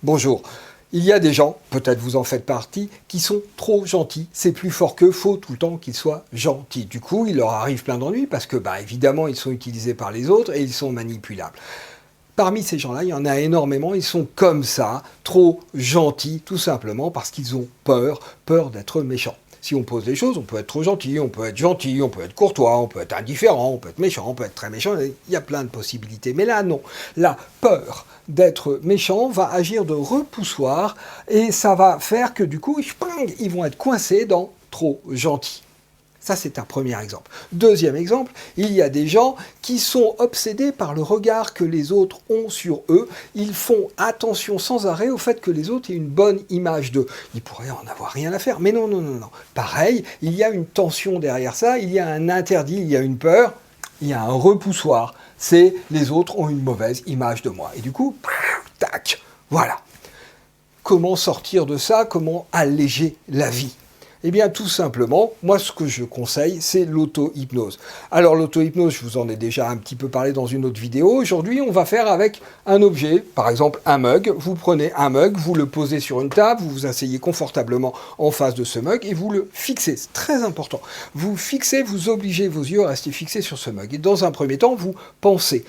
Bonjour. Il y a des gens, peut-être vous en faites partie, qui sont trop gentils. C'est plus fort qu'eux, faut tout le temps qu'ils soient gentils. Du coup, il leur arrive plein d'ennuis parce que, évidemment, ils sont utilisés par les autres et ils sont manipulables. Parmi ces gens-là, il y en a énormément, ils sont comme ça, trop gentils, tout simplement parce qu'ils ont peur d'être méchants. Si on pose les choses, on peut être trop gentil, on peut être courtois, on peut être indifférent, on peut être méchant, on peut être très méchant, il y a plein de possibilités. Mais là, non. La peur d'être méchant va agir de repoussoir et ça va faire que du coup, ils vont être coincés dans trop gentil. Ça, c'est un premier exemple. Deuxième exemple, il y a des gens qui sont obsédés par le regard que les autres ont sur eux. Ils font attention sans arrêt au fait que les autres aient une bonne image d'eux. Ils pourraient en avoir rien à faire, mais non. Pareil, il y a une tension derrière ça, il y a un interdit, il y a une peur, il y a un repoussoir. C'est les autres ont une mauvaise image de moi. Et du coup, tac, voilà. Comment sortir de ça? Comment alléger la vie? Eh bien, tout simplement, moi, ce que je conseille, c'est l'auto-hypnose. Alors, l'auto-hypnose, je vous en ai déjà un petit peu parlé dans une autre vidéo. Aujourd'hui, on va faire avec un objet, par exemple un mug. Vous prenez un mug, vous le posez sur une table, vous vous asseyez confortablement en face de ce mug et vous le fixez. C'est très important. Vous fixez, vous obligez vos yeux à rester fixés sur ce mug. Et dans un premier temps, vous pensez.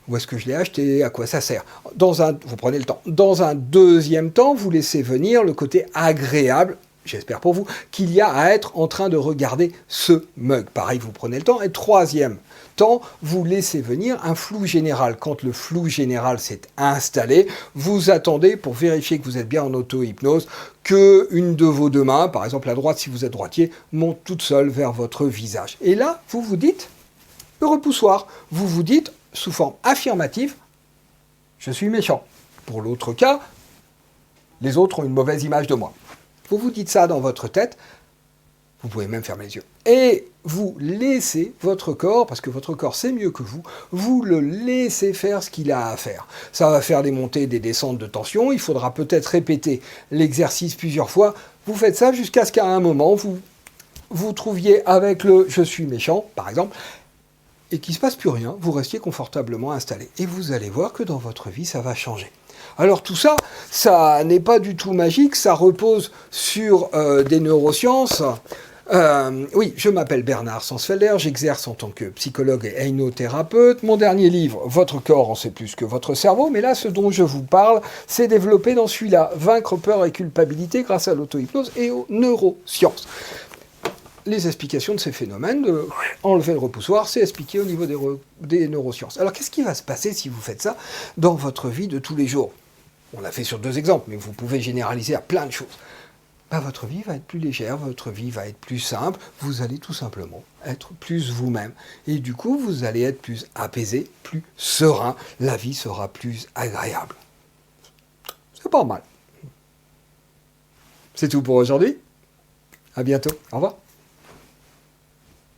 Où est-ce que je l'ai acheté? À quoi ça sert? Vous prenez le temps. Dans un deuxième temps, vous laissez venir le côté agréable, j'espère pour vous, qu'il y a à être en train de regarder ce mug. Pareil, vous prenez le temps. Et troisième temps, vous laissez venir un flou général. Quand le flou général s'est installé, vous attendez, pour vérifier que vous êtes bien en auto-hypnose, qu'une de vos deux mains, par exemple la droite si vous êtes droitier, monte toute seule vers votre visage. Et là, vous vous dites, le repoussoir, vous vous dites, sous forme affirmative, je suis méchant. Pour l'autre cas, les autres ont une mauvaise image de moi. Vous vous dites ça dans votre tête, vous pouvez même fermer les yeux. Et vous laissez votre corps, parce que votre corps sait mieux que vous le laissez faire ce qu'il a à faire. Ça va faire des montées, des descentes de tension, il faudra peut-être répéter l'exercice plusieurs fois. Vous faites ça jusqu'à ce qu'à un moment, vous trouviez avec le « je suis méchant », par exemple, et qu'il ne se passe plus rien, vous restiez confortablement installé. Et vous allez voir que dans votre vie, ça va changer. Alors tout ça, ça n'est pas du tout magique, ça repose sur des neurosciences. Oui, je m'appelle Bernard Sansfelder, j'exerce en tant que psychologue et hypnothérapeute. Mon dernier livre, Votre corps en sait plus que votre cerveau, mais là, ce dont je vous parle, c'est développé dans celui-là, Vaincre peur et culpabilité grâce à l'auto-hypnose et aux neurosciences. Les explications de ces phénomènes, de enlever le repoussoir, c'est expliqué au niveau des neurosciences. Alors qu'est-ce qui va se passer si vous faites ça dans votre vie de tous les jours? On l'a fait sur deux exemples, mais vous pouvez généraliser à plein de choses. Votre vie va être plus légère, votre vie va être plus simple, vous allez tout simplement être plus vous-même. Et du coup, vous allez être plus apaisé, plus serein, la vie sera plus agréable. C'est pas mal. C'est tout pour aujourd'hui. À bientôt. Au revoir.